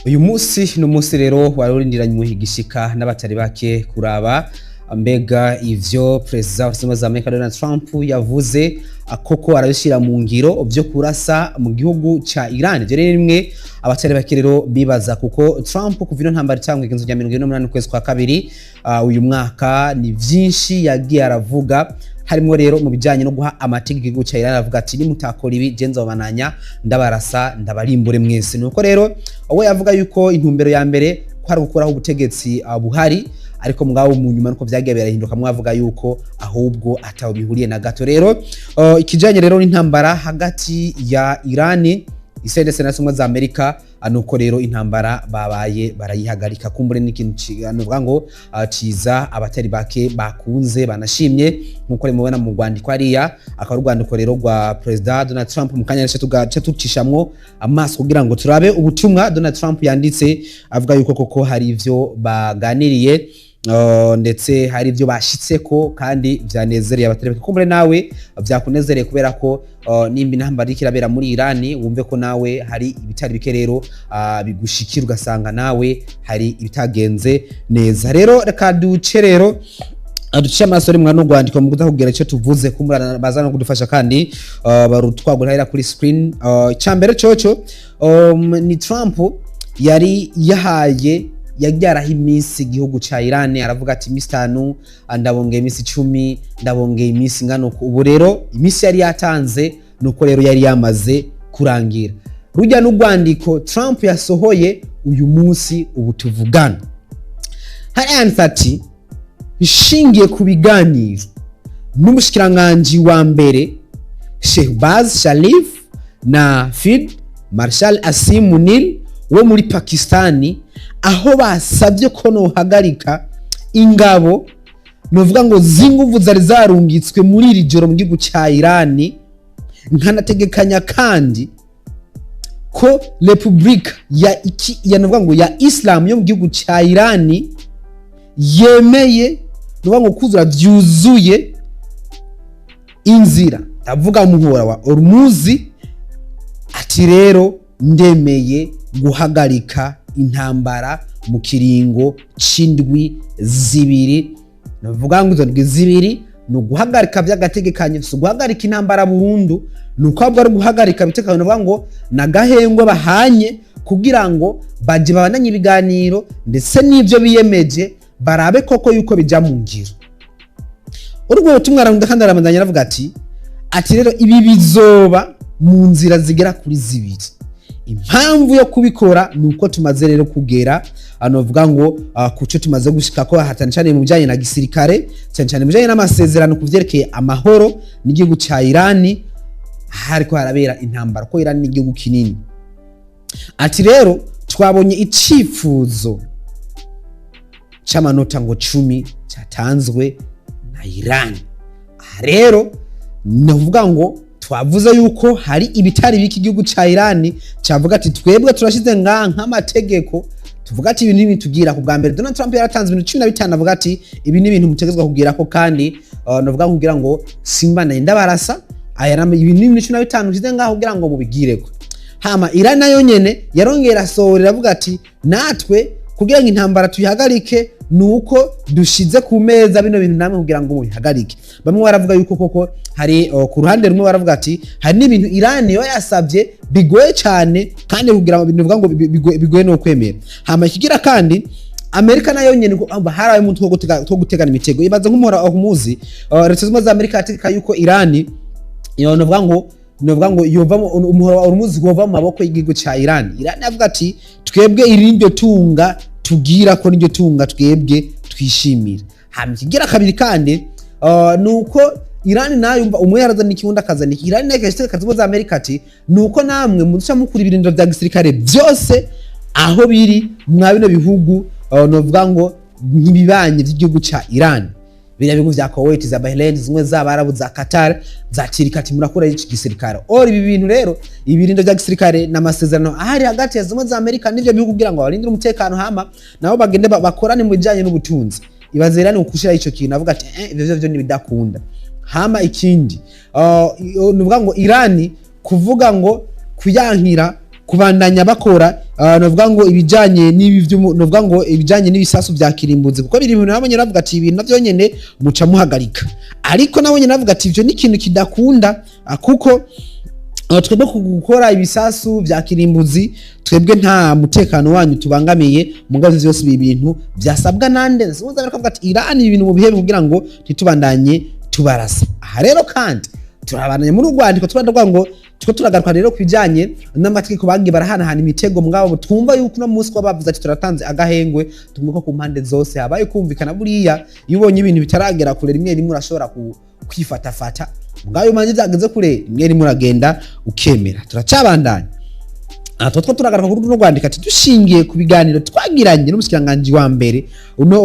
Uyu munsi n'umunsi rero warurindiranywe igishika n'abatari bake kuraba mbega ivyo President wa Amerika Donald Trump yavuze koko arabishira mu ngiro byo kurasa mu gihugu ca Iran. Je rimwe abatari bake rero bibaza kuko Trump kuvino ntambara cyangwa ikinzo rya 28 kwezi kwa kabiri uyu mwaka ni vyinshi yagiye aravuga, harimo rero mu bijanye no guha amategeko igihugu ca Iran, aravuga ati nimutakora ibi genza babananya ndabarasa ndabarimbure mwese. Nuko rero we yavuga yuko intumbero ya mbere ko ari gukuraho ubutegetsi buhari, ariko mugabo mu nyuma nuko vyagiye birahinduka mwavuga yuko ahubwo ataho bihuriye na gato. Rero ikijanye rero n'intambara hagati ya Iran isendese na Zunze Amerika, nuko rero intambara babaye barayihagarika. Kumbure n'ikintu nuvuga ngo ciza abatari bake bakunze banashimye nkuko mubona mu rwandiko ariya akaba urwandiko rero rwa President Donald Trump mu kanya tugace tucishamwo amaso kugira ngo turabe ubutumwa Donald Trump yanditse avuga yuko koko hari ivyo baganiriye ndetse hari ivyo bashitseko kandi vyanezereye abatari bake. Kumbure nawe vyakunezereye kubera ko nimba intambara ikirabera muri Iran wumve ko nawe hari ibitari bike rero bigushikira ugasanga nawe hari ibitagenze neza. Rero reka duce rero aduce amasore mwana rwandiko mu kudakubwira icyo tuvuze kumurana bazana kudufasha kandi barutwagura kuri screen. Cyambere coco ni Trump yari yahaye yagyaraho iminsi igihugu ca Iran, aravuga ati iminsi 5 ndabongeye iminsi 10 ndabongeye iminsi ngano. Ubu rero iminsi yari yatanze nuko rero yari yamaze kurangira. Rujya n'urwandiko Trump yasohoye uyu munsi ubu tuvugana hari ansati ishingiye ku biganiro n'umushikiranganje wa mbere Shehbaz Sharif na Field Marshal Asim Munir wo muri Pakistani, aho basabye ko no hagarika ingabo novuga ngo zinguvu zari zarungitswe muri iri joro mu gihugu ca Iran, nkanategekanya kandi ko Republika ya novuga ngo ya Islam yo mu gihugu ca Iran yemeye novuga ngo kuzura vyuzuye inzira ndavuga umuhora wa Hormuz. Ati rero ndemeye guhagarika intambara mu kiringo c'indwi zibiri. Navuga ngo izo ndwi zibiri no guhagarika vy'agategekanye, so guhagarika intambara burundu nuko abwo ari guhagarika bitekano. Navuga ngo nagahengwe bahanye kugira ngo baje babandanye ibiganiro ndetse n'ivyo biyemeje barabe koko yuko bija mu ngiro. Urwo butumwa kandi aramandanya aravuga ati rero ibi bizoba mu nzira zigera kuri zibiri. Impamvu yo kubikora nuko tumaze rero kugera anovuga ngo kuco tumaze gushika ko hatana cyane mu bijanye na gisirikare, cyane mu bijanye n'amasezerano kuvyerekeye amahoro n'igihugu ca Iran, hariko harabera intambara ko Iran n'igihugu kinini. Ati rero twabonye icifuzo c'amanota ngo 10 cyatanzwe na Iran. Rero navuga ngo twavuze yuko hari ibitari biki igihugu ca Iran cyavuga ati twebwe turashize nk'amategeko, tuvuga ati ibintu bitugira ku bwa mbere. Donald Trump yaratanze ibintu 15 avuga ati ibi ni ibintu mutegezwa kugira ko kandi navuga kugira ngo simbana indabarasa aya ibintu 15 ushize ngaho kugira ngo mubigireko. Hama Iran nayo nyene yarongera sohorera avuga ati natwe kugira ngo intambara tuyihagarike nuko dushize ku meza bino bintu namwe kugira ngo mubihagarike. Bamwe baravuga yuko koko hari ku ruhande rumwe baravuga ati hari n'ibintu Iran yo yasabye bigoye cyane kandi kugira ngo ibintu bivuga ngo bigoye no kwemera. Hama kigira kandi Amerika nayo nyene haraye mu two gutegana imitego ibaza nk'umuhora wa Hormuz. Leta z'Umwe za Amerika ategeka yuko Iran yo novuga ngo yovamo umuhora wa Hormuz gova mu maboko y'igihugu ca Iran. Iran avuga ati twebwe irindyo tunga tugira ko n'iryo tunga twebwe twishimira. Hama kigira kabiri kandi nuko Iran nayo umva umwe yarazana ikibunda kazana Iran nayo kashiteka Zunze Amerika ati nuko namwe muca mukuri ibirindiro bya gisirikare byose aho biri mwa bino bihugu novuga ngo nk'ibibanye by'igihugu ca Iran, biriya bihugu vya Kuwait, za Bahrain, zimwe z'Abarabu, za Qatar, za Kirikati murakora iki gisirikare. Ibi bintu rero ibirindo bya gisirikare n'amasezerano ahari hagati ya Zunze Amerika n'ivyo bihugu kugira ngo barindire umutekano, hama nabo bagende bakorane mu bijanye n'ubutunzi. Ibaze Iran ukushira ico kintu avuga ati ivyo ni bidakunda. Hama ikindi nuvuga ngo Iran kuvuga ngo kuyankira kubandanya bakora novuga ngo ibijanye novuga ngo ibijanye n'ibisasu vya kirimbuzi kuko biri ibintu nabonye navuga ati ibintu navyo nyene muca muhagarika ariko nabonye navuga ati ivyo ni ikintu kidakunda kuko twebwe gukora ibisasu vya kirimbuzi twebwe nta mutekano wanyu tubangamiye mugazi byose ibi bintu byasabwa nande nsubiza bakavuga ati Iran ibintu mu bihe kugira ngo titubandanye tubarasa aha rero kandi turabandanye muri Rwanda turavuga ngo turagaruka rero kubijanye n'amategeko bagiye barahanahana imitego mugabo twumva yuko no munsi bavuze ati turatanze agahengwe tumwe ku mpande zose habaye kumvikana buriya iyo ubonye ibintu bitaragera kure rimwe rimwe urashobora kwifatafata mugabo manje zageze kure rimwe rimwe uragenda ukemera turacabandanya Atotwo turagaruka kuri no Rwanda ati dushingiye ku biganiro twagiranye n'umushikiranganje wa mbere uno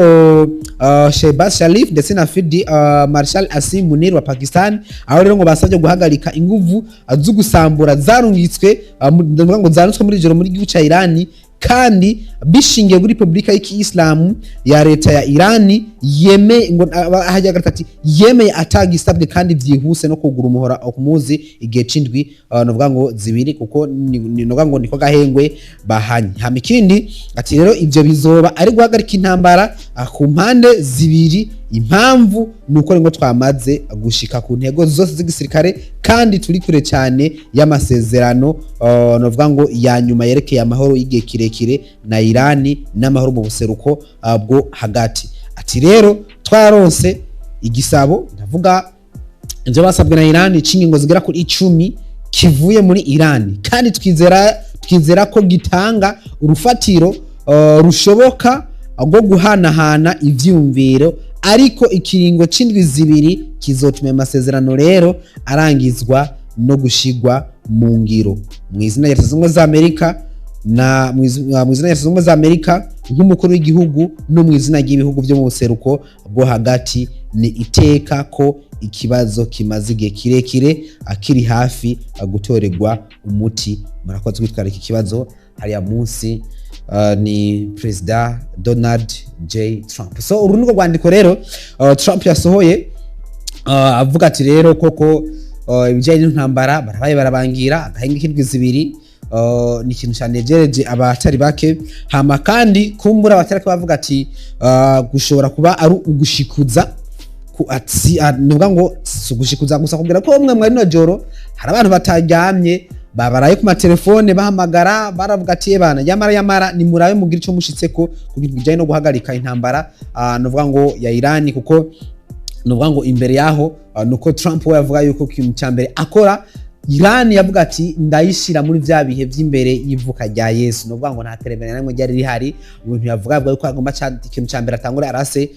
Shehbaz Sharif ndetse na Field Marshal Asim Munir wa Pakistan aho rero ngo basabye guhagarika inguvu zo gusambura zarungitswe ngo zanutswe muri joro muri gihugu ca Iran kandi bishingiye kuri Republika y'Islamu ya leta ya Iran hajya gatati yemeye atagisabwe kandi byihuse no kugura umuhora Hormuz igihe cindwi novuga ngo zibiri kuko novuga ngo niko gahengwe bahanye hamikindi ati rero ivyo bizoba ari guhagarika intambara ku mpande zibiri impamvu nuko ngo twamaze gushika ku ntego zose z'igisirikare kandi turi kure cyane y'amasezerano novuga ngo ya nyuma yerekeye amahoro y'igihe kirekire na Iran n'amahoro mu buseruko bwo hagati ati rero twaronse igisabo ndavuga ivyo basabwe na Iran cingingo zigera kuri 10 kivuye muri Iran kandi twizera ko gitanga urufatiro rushoboka rwo guhanahana ivyumviro ariko ikiringo c'indwi zibiri kizotuma amasezerano rero arangizwa no gushigwa mu ngiro mu izina ya Leta Zunze Ubumwe za Amerika na mu izina ya Leta Zunze Ubumwe za Amerika nk'umukuru w'igihugu no mu izina ry'ibihugu byo mu buseruko bwo hagati ni iteka ko ikibazo kimaze igihe kirekire akiri hafi gutorerwa umuti murakoze kwitwarika ikibazo hariya munsi ni President Donald J Trump. So urunuko rwandiko rero Trump yasohoye avuga ati rero koko ibijanye n'intambara barabaye barabangira agahenga kindwi zibiri ni ikintu cyanejereje abatari bake hama kandi kumbura abatari bavuga ati gushobora kuba ari ugushikuza ku ati nuvuga ngo sugushikuza gusa kugira ko umwe mwari no joro hari abantu bataryamye babaraye ku matelefone bahamagara baravuga ati bana yamara ni murabe mugira ico mushitseko kugira bijanye no guhagarika intambara nuvuga ngo ya Iran kuko nuvuga ngo imbere yaho nuko Trump we yavuga yuko ikintu cyambere akora Iran yavuga ati ndayishira muri vya bihe vy'imbere yivuka rya Yesu nuvuga ngo nta televiziyo namwe ryari rihari umuntu yavuga yuko agomba ikintu cyambere atangura arase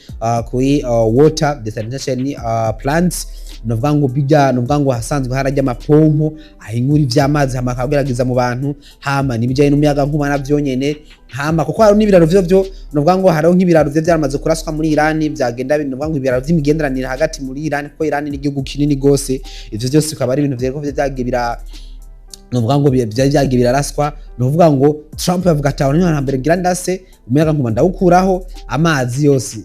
kuri water desalination plants nuvuga ngo bijya nuvuga ngo hasanzwe harajya amapompo ahinkura ivy'amazi hama akagerageza mu bantu hama nibijanye n'umuyaga nkuba navyonyene hama kuko hari n'ibiraro vyo nuvuga ngo hariho nk'ibiraro vyaramaze kuraswa muri Iran byagenda nuvuga ngo ibiraro vy'imigenderanire hagati muri Iran kuko Iran ni igihugu kinini gose ivyo byose ukaba ari ibintu vyego vyagiye bira nuvuga ngo byagiye biraraswa nuvuga ngo Trump yavuga ati abantu ntambere ngira ndase umuyaga nkuba ndawukuraho amazi yose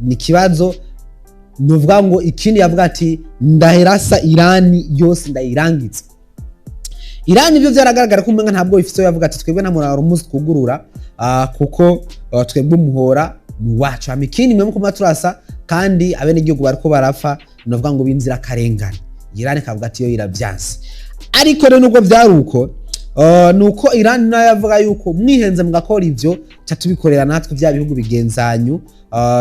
ni kibazo nuvuga ngo ikindi yavuga ati ndaherasa Iran yose ndayirangitse Iran ibyo byaragaragara ko umenga ntabwo ifite yavuga ati twebwe na Hormuz kugurura kuko twebwe umuhora ni wacu amikindi mwe muko maturasa kandi abene igihugu bariko barapfa nuvuga ngo binzira karengana Iran kavuga ati yo iravyanse ariko rero nubwo byaruko nuko Iran nayo yavuga yuko mwihenze mugakora ivyo cyatubikorera natwe bya bihugu bigenzanyu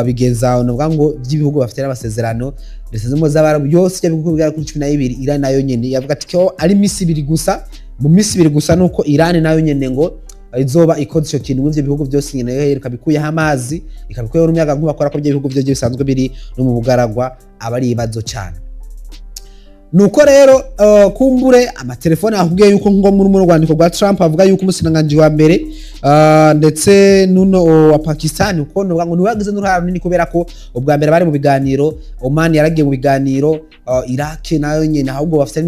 bigenza nuvuga ngo by'ibihugu bafite amasezerano ndetse zo z'abarabu yose ibihugu bigera kuri 12 Iran nayo nyene yavuga ati ko ari misi 2 gusa mu misi 2 gusa nuko Iran nayo nyene ngo izoba ikoze ico kintu mu byo bihugu byose nyene yo hereka bikuye amazi ikabikuye n'umuyaga nkuba akora ko byo bihugu byo bisanzwe biri no mu bugaragwa abari ibazo cyane nuko rero kumbure amatelefone akubwiye yuko ngo muri rwandiko rwa Trump avuga yuko umusinanganje wa mbere ndetse nuno wa Pakistan uko no ngo niwagize n'uruhara runini kubera ko ubwa mbere bari mu biganiro Oman yaragiye mu biganiro Iraq nayo nyene ahubwo bafite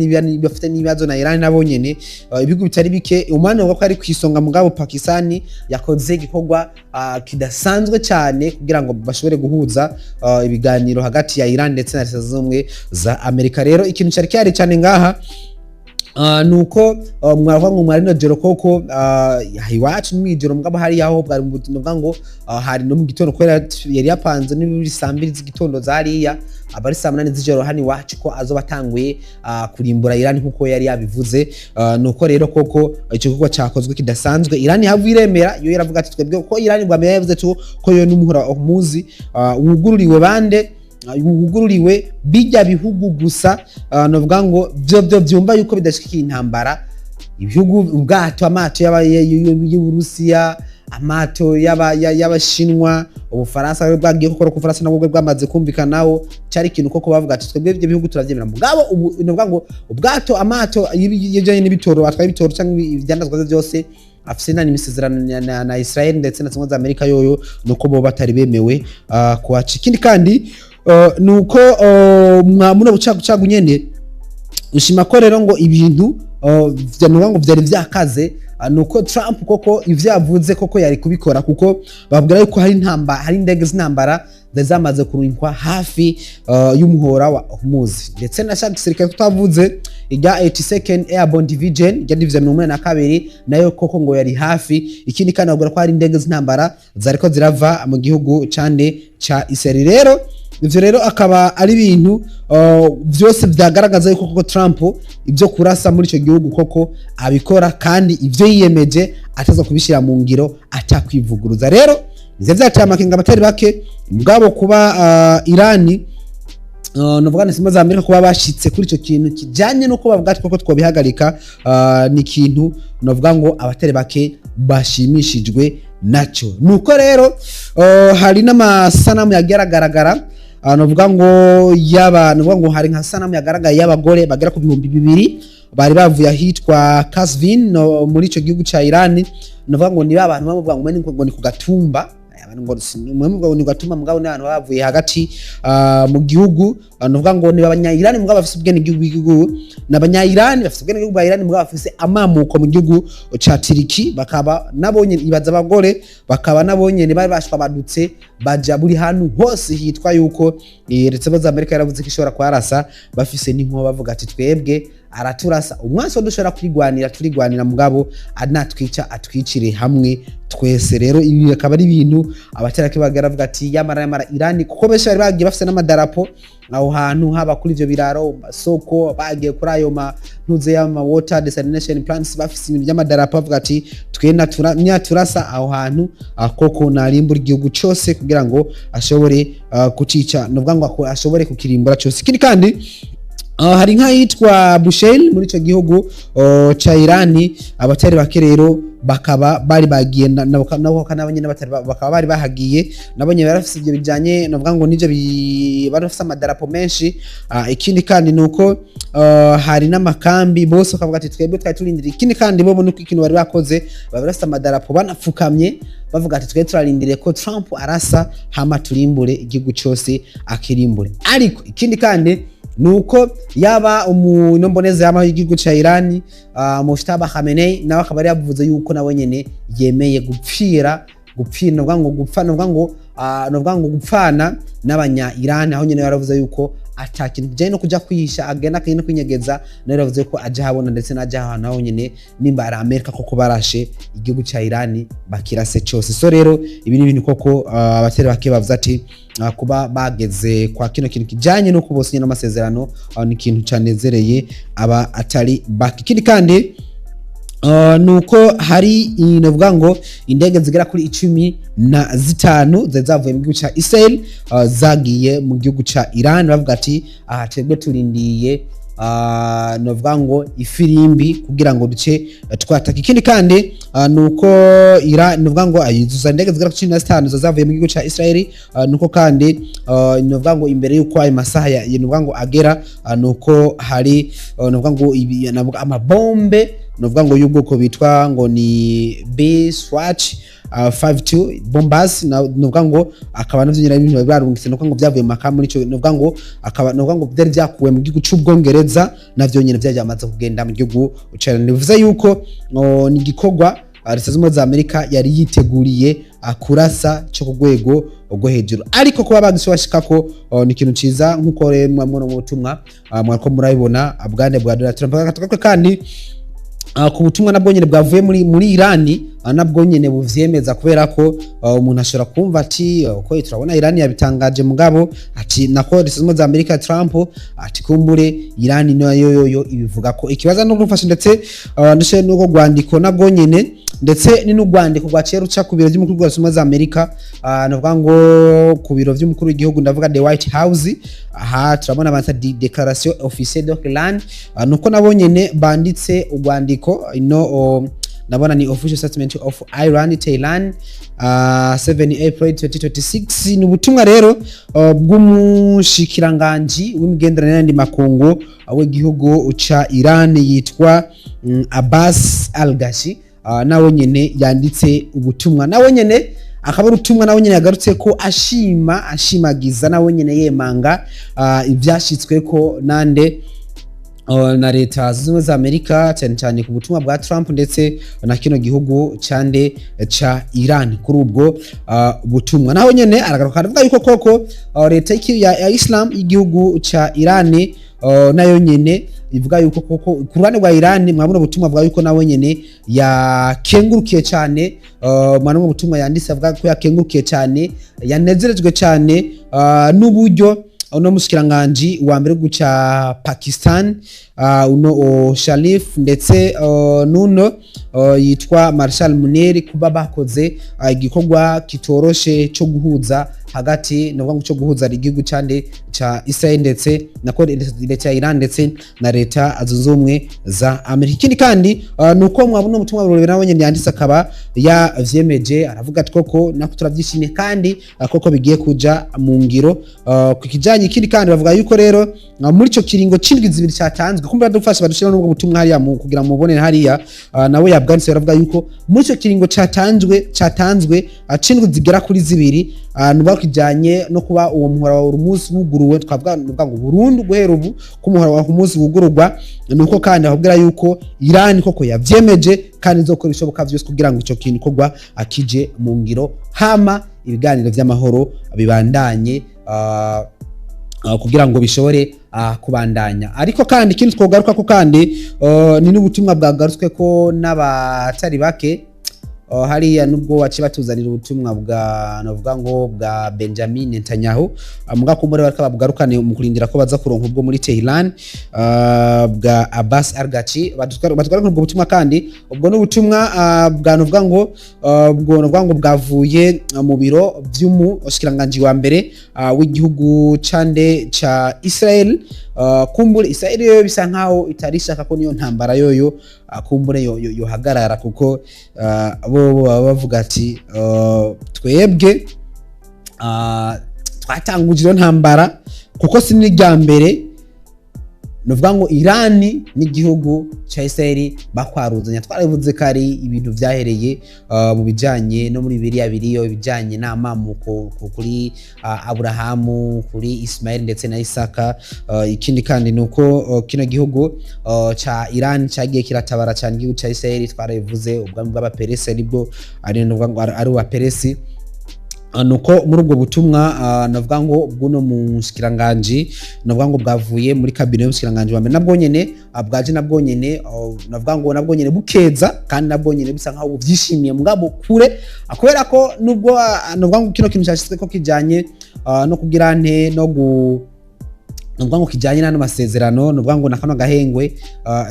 n'ibibazo na Iran nabo nyene ibihugu bitari bike Oman ngo ko ari kwisonga mugabo Pakistan yakoze gikorwa kidasanzwe cyane kugira ngo bashobore guhuza ibiganiro hagati ya Iran ndetse na Leta Zunze Ubumwe za Amerika rero ikintu cyari cyane ngaha nuko mwavuga ngo mwari no jero koko iwacu n'imijoro mugabo hari yaho bwari mu butumwa ngo hari no mu gitondo kwera yari yapanze n'ibiri sambiri z'igitondo zariya abari saa 8 z'ijoro hani wacu ko azobatanguye kurimbura Iran nkuko yari yabivuze. Nuko rero koko icyo gikorwa cyakozwe kidasanzwe. Iran havu iremera yo yaravuga ati twebwe ko Iran bwameye yavuze ko yo n'umuhora Hormuz wugururiwe bande wugururiwe bijya bihugu gusa. Novuga ngo byo byumva yuko bidashikiye intambara ibihugu ubwato amato y'Uburusiya amato y'Abashinwa Ubufaransa bwagiye gukora ku Faransa nabwo bwamaze kumvikanaho cyari ikintu koko bavuga ati twebwe ibyo bihugu turavyemera mugabo novuga ngo ubwato amato y'ijanye n'ibitoro atwaye ibitoro cyangwa ibyandazwa byose afise nani imisezerano na Israel ndetse na zimwe za Amerika yoyo nuko bo batari bemewe kuaca. Ikindi kandi nuko mwamuno bucagu nyene ushima ko rero ngo ibintu vyanuba ngo vyari vyakaze. Nuko Trump koko ivyavuze koko yari kubikora kuko babwira yuko hari indege z'intambara zamaze kurunkwa hafi y'umuhora wa Hormuz ndetse na gisirikare tutavuze ijya 82nd Airborne Division ijya division 82 nayo koko ngo yari hafi. Ikindi kandi babwira ko hari indege z'intambara zariko zirava mu gihugu cyane ca Israel. Rero ivyo rero akaba ari ibintu byose byagaragaza yuko koko Trump ibyo kurasa muri icyo gihugu koko abikora kandi ivyo yiyemeje ataza kubishira mu ngiro atakwivuguruza. Rero ivyo vyateye amakenga abatari bake mugabo kuba Irani novuga ne za Amerika kuba bashitse kuri icyo kintu kijanye no kuba bwati koko twobihagarika ni kintu novuga ngo abatari bake bashimishijwe naco. Nuko rero hari n'amasanamu yagaragara novuga ngo hari nka sanamu yagaragaye y'abagore bagera ku 2,000 bari bavuye ahitwa Kasvin muri ico gihugu ca Iran. Novuga ngo ni abantu bavuga ngo ni ku gatumba ngo ni gatuma mugabo n'abantu bavuye hagati mu gihugu. Novuga ngo ni abanya Iran mugabo bafise ubwene igihugu n'abanya Iran bafise ubwene igihugu ba Iran mugabo bafise amamuko mu gihugu ca Turiki. Bakaba nabonye ibaza abagore bakaba nabonye bari bashwa badutse baja buri hantu hose hitwa yuko leta za Amerika yaravuze ko ishobora kwarasa bafise n'inko bavuga ati twebwe araturasa umwanso dushobora turigwanira mugabo anatwica atwicire hamwe twese. Rero ibi akaba ari ibintu abaterake bagaravuga ati yamara Iran kuko besha bari bagiye bafise n'amadarapo aho hantu haba kuri ivyo biraro masoko bagiye kuri ayo ntuze y'ama water desalination plants bafise ibintu by'amadarapo bavuga ati twena turasa aho hantu koko narimbura igihugu cyose kugira ngo ashobore kucica novuga ngo ashobore kukirimbura cyose. Ikindi kandi hari nka yitwa Bushel muri ico gihugu ca Iran abatari bake rero bakaba bari bagiye nabo kanabanye n'abatari bakaba bari bahagiye nabonye barafise ibyo bijanye novuga ngo nivyo barafise amadarapo menshi. Ikindi kandi nuko hari n'amakambi bose bakavuga ati twebwe twari turindira. Ikindi kandi bo nuko ikintu bari bakoze barafise amadarapo banapfukamye bavuga ati twebwe turarindiriye ko Trump arasa hama turimbure igihugu cyose akirimbure. Ariko ikindi kandi nuko yaba umunomboneza yama y'igihugu ca Iran Mujtaba Khamenei nawe akaba yavuze yuko nawe nyene yemeye gupfira novuga ngo gupfana n'abanya Iran. Aho nyene yaravuze yuko atakintu bijanye no kuja kwihisha agenda kino kwinyegeza nawe yaravuze ko aje habona ndetse naje ahantu aho nyene nimba ari Amerika koko barashe igihugu ca Iran bakirase cyose. So rero ibi ni ibintu koko abateri bake bavuze ati kuba bageze kwa kino kintu kijanye no kubosinya n'amasezerano ni ikintu canezereye aba atari baki. Ikindi kandi nuko hari inavuga ngo indege zigera kuri 15 zavuye mu gihugu ca Israel zagiye mu gihugu ca Iran bavuga ati twebwe turindiye novuga ngo ifirimbi kugira ngo duce twataka. Ikindi kandi nuko Iran novuga ngo ayizuza indege zigera kuri 15 zavuye mu gihugu ca Israel. Nuko kandi novuga ngo imbere yuko ayo masaha novuga ngo agera nuko hari novuga ngo amabombe novuga ngo y'ubwoko bitwa ngo ni B-Swatch 52 bombas novuga ngo akaba navyo nyira ibintu barungitse nuko ngo byavuye maka muri cyo novuga ngo akaba novuga ngo byari byakuwe mu gihugu cy'Ubwongereza navyo nyine byajamaze kugenda mu gihugu ucana. Nivuze yuko ni gikogwa Leta z'Ubumwe za Amerika yari yiteguriye kurasa cyo ku rwego rwo hejuru, ariko kuba bagishobashikako ni ikintu ciza nkuko remwe mu butumwa mwariko murabibona bwane bwa Donald Trump. Kandi ku butumwa nabwo nyene bwavuye muri Irani nabwo nyene buvyemeza, kubera ko umuntu ashobora kumva ati ko turabona Irani yabitangaje mugabo ati nako Leta z'Ubumwe za Amerika Trump ati kumbure Irani nayo ibivuga ko ikibazo no gufasha, ndetse ndetse nuko gwandiko nabwo nyene ndetse ni n'ugwandiko rwaciye ruca ku biro by'umukuru wa Leta z'Ubumwe za Amerika, navuga ngo ku biro by'umukuru w'igihugu ndavuga the White House. Aha turabona abanza declaration officielle de l'Iran, nuko nabo nyene banditse ugwandiko nabona ni official statement of Iran Tehran 7 April 2026. Ni ubutumwa rero bw'umushikiranganji w'imigenderanire n'andi makungu w'igihugu ca Iran yitwa Abbas Al-Ghashi, nawe nyene yanditse ubutumwa, nawe nyene akaba ubutumwa nawe nyene yagarutse ko ashimagiza nawe nyene yemanga ivyashitswe ko nande na Leta z'Ubumwe za Amerika cyane cyane ku butumwa bwa Trump ndetse na kino gihugu cande ca Iran. Kuri ubwo butumwa naho nyene aragaruka avuga yuko koko leta ya Islam y'igihugu ca Iran nayo nyene ivuga yuko koko ku ruhande rwa Iran mwabona ubutumwa bwa yuko nawe nyene yakengurukiye cyane, mwana mu butumwa yanditse avuga ko yakengurukiye cyane, yanezerejwe cyane n'uburyo uno mushikiranganji wa mbere guca Pakistan uno Sharif ndetse nuno yitwa Marshal Munir kuba bakoze igikorwa kitoroshe cyo guhuza hagati no cyo guhuza igihugu cyande ca Israel ndetse nako leta ya Iran ndetse na Leta zunze ubumwe za Amerika. Ikindi kandi nuko mwabona umutumwa burebe nawe nyene yanditse akaba yavyemeje, aravuga ati koko nako turavyishimiye kandi koko bigiye kuja mu ngiro ku kijanye. Ikindi kandi bavuga yuko rero muri ico kiringo c'indwi zibiri cyatanzwe kumbe badufasha badushira n'ubwo butumwa hariya kugira mubone hariya, nawe yabwanditse aravuga yuko muri ico kiringo cyatanzwe c'indwi zigera kuri zibiri nuba kijanye no kuba uwo muhora wa Hormuz wuguruwe, twavuga ngo burundu guhera ubu ku muhora wa Hormuz wugururwa, nuko kandi ahubwira yuko Iran koko yavyemeje kandi izokora bishoboka vyose kugira ngo ico kintu kogwa akije mu ngiro, hama ibiganiro vy'amahoro bibandanye kugira ngo bishobore kubandanya. Ariko kandi ikindi twogaruka ko kandi ni n'ubutumwa bwagarutswe ko n'abatari bake hariya nubwo waci batuzanira ubutumwa bwa navuga ngo bwa Benjamin Netanyahu muga kumure baraka babugarukane mu kurindira ko baza kuronka ubwo muri Tehran bwa Abbas Al-Ghashi batwara ubwo butumwa, kandi ubwo n'ubutumwa bwa navuga ngo bwavuye mu biro by'umushikiranganji wa mbere w'igihugu cande ca Israel. Kumbure Israel yo bisa nkaho itarishaka ko niyo ntambara yoyo kumbure yo hagarara, kuko bo bavuga ati twebwe twatanguje ntambara kuko si n'irya mbere, nuvuga ngo Irani n'igihugu ca Israel bakwaruzanya. Twaravuze kari ibintu vyahereye mu bijanye no muri biriyo bijanye n'amamuko kuri Abrahamu, kuri Ismail ndetse na Isaka. Ikindi kandi nuko kino gihugu ca Iran cagiye kiratabara cyane igihugu ca Israel. Twaravuze ubwami bw'abaperesi aribwo ari nuvuga ngo ari abaperesi, nuko muri ubwo butumwa navuga ngo bw'uno mushikiranganji navuga ngo bwavuye muri kabine y'umushikiranganji wa mbere, nabwo nyene bwaje nabwo nyene navuga ngo nabwo nyene bukeza kandi nabwo nyene bisa nkaho byishimiye mugabo kure, akubera ko nubwo navuga ngo kino kintu cyashitswe ko kijanye no kugira nte no nuvuga ngo kijanye n'ano masezerano, nuvuga ngo nakano gahengwe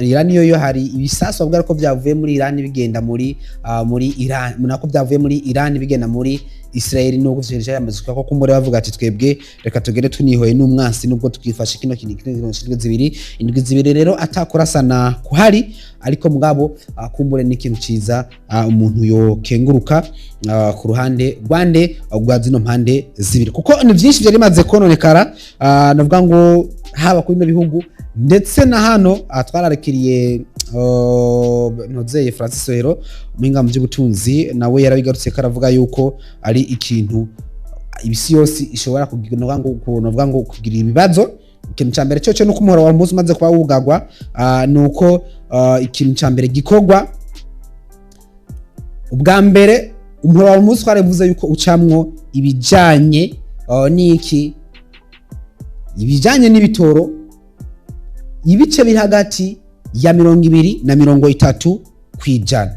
Iran yo hari ibisasu bavuga ko byavuye muri Iran bigenda muri Iran, nako byavuye muri Iran bigenda muri Israel, no guverinoma yamazuka ko kumure bavuga ati twebwe reka tugere tunihoye n'umwansi nubwo tukifashe kino indwi zibiri rero atakorasana kuhari, ariko mugabo kumbure n'ikintu ciza umuntu yo kenguruka ku ruhande rwande rwa zino mpande zibiri, kuko ni byinshi byari maze kononekara navuga ngo haba kuri no bihugu ndetse na hano twararekiriye nozeye Francis Sohero umuhinga mu by'ubutunzi, nawe yarabigarutse karavuga yuko ari ikintu ibisi yose ishobora kugira ngo kugira ibibazo. Ikintu ca mbere cyo nuko umuhora wa Hormuz maze kuba wugagwa, nuko ikintu ca mbere gikorwa ubwa mbere umuhora wa Hormuz twaravuze yuko ucamwo ibijanye n'iki ibijanye n'ibitoro ibice biri hagati ya 20 na 30 kwijana.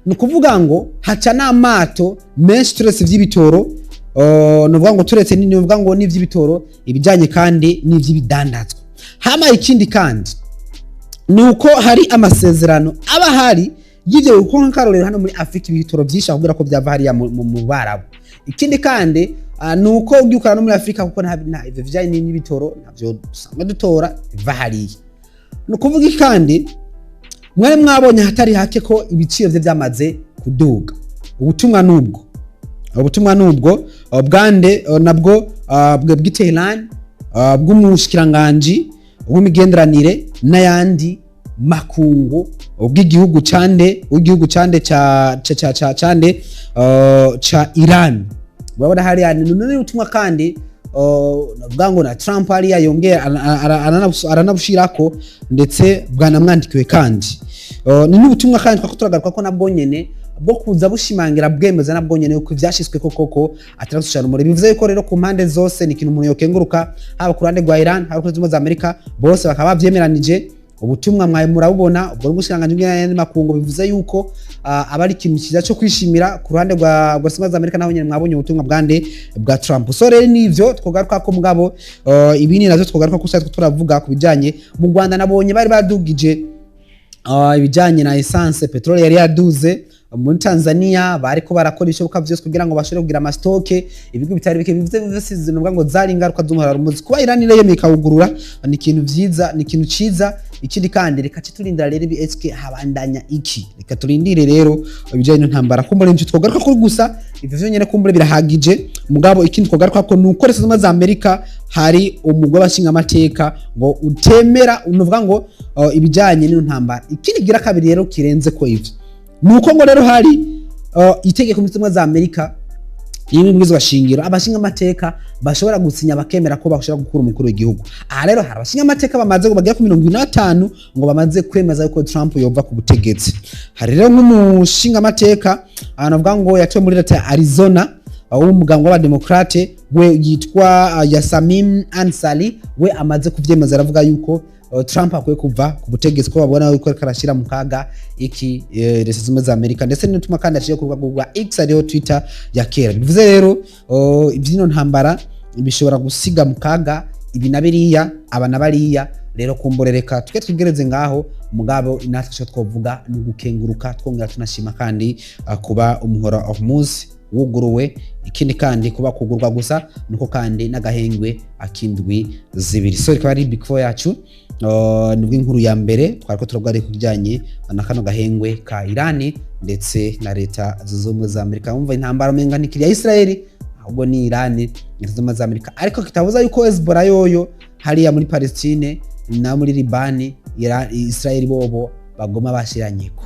Ni ukuvuga ngo haca n'amato menshi turetse ivy'ibitoro nuvuga ngo turetse nuvuga ngo n'ivy'ibitoro ibijanye kandi n'ivy'ibidandazwa. Hama ikindi kandi nuko hari amasezerano aba hari y'ivyo uko nkarorero hano muri Afrika ibitoro vyinshi akubwira ko byava hariya mu Barabu. Ikindi kandi nuko ugyukara no muri Afrika kuko nta ivyo vijanye n'ibitoro navyo dusanga dutora biva hariya. Nukuvuga kandi mwari mwabonye hatari hake ko ibiciro vye byamaze kuduga. Ubutumwa nubwo bwande nabwo bw'Tehran bw'umushikiranganje w'imigenderanire n'ayandi makungu ubw'igihugu cande ca Iran. Babona hari none ubutumwa kandi navuga ngo na Trump hariya yongeye aranabushirako ndetse bwanamwandikiwe kandi ni n'ubutumwa kandi twakuturagaruka ko nabwo nyene bwo kuza bushimangira bwemeza nabwo nyene uko ivyashitswe koko ataragushana muri bivuze yuko rero ku mpande zose ni ikintu umuntu yokenguruka haba ku ruhande rwa Iran haba ku ruhande rwa Amerika bose bakaba bavyemeranije ubutumwa mwaye murabubona ubwo n'umushikiranganje bw'ayandi makungu bivuze yuko abari ikintu kiza cyo kwishimira ku ruhande rwa Amerika naho nyene mwabonye ubutumwa bwande bwa Trump. So rero nivyo twogaruka ko mugabo ibini nazo twogaruka ko turavuga ku bijanye mu Rwanda nabonye bari badugije ibijanye na essence petrol yari yaduze muri Tanzania bariko barakora ishoboka vyose kugira ngo bashobore kugira amastoke ibigo bitari bike bivuze zinuvuga ngo zari ingaruka z'umuhora wa Hormuz kuba Iran rero mikawugurura ni ikintu vyiza ni ikintu ciza. Ikindi kandi reka citurindira rero BSK habandanya iki reka turindire rero ibijanye n'intambara kumbure nje twogaruka kuri gusa ivyo vyonyene kumbure birahagije mugabo ikindi twogaruka ko nuko Leta za Amerika hari umugwa bashinga amateka ngo utemera unuvuga ngo ibijanye n'intambara. Ikindi gira kabiri rero kirenze ko ivyo nuko ngo rero hari itegeko mu Leta za Amerika yimwe mbwizwa shingiro abashinga amateka bashobora gusinya bakemera ko bashobora gukura umukuru w'igihugu. Aha rero hari abashinga amateka bamaze bagera ku 25 ngo bamaze kwemeza yuko Trump yova ku butegetsi. Hari rero nk'umushinga amateka anavuga ngo yatowe muri leta ya Arizona w'umuganga w'abademokrate we yitwa Yasamim Ansari we amaze kuvyemeza aravuga yuko Trump akwiye kuva ku butegetsi ko babona yuko karashira mu kaga iki Leta za Amerika ndetse n'utuma kandi ashiye kuruga rwa X ariho Twitter ya kera. Bivuze rero ibyino ntambara bishobora gusiga mu kaga ibi nabiriya abana bariya rero kumborereka twigereze ngaho mugabo inatwe cyo twovuga ni gukenguruka twongera tunashima kandi kuba umuhora of Hormuz wuguruwe. Ikindi kandi kuba kugurwa gusa nuko kandi n'agahengwe akindwi zibiri. So rikaba ari big four yacu nubwo inkuru ya mbere twariko turabware kujyanye na kano gahengwe ka Iran ndetse na Leta z'Ubumwe za Amerika. Umva intambara menga nikiri ya Israel ahubwo ni Iran Leta z'Ubumwe za Amerika ariko kitabuza yuko Hezbollah yoyo hariya muri Palestine na muri Liban Israel bobo bagoma bashiranyiko.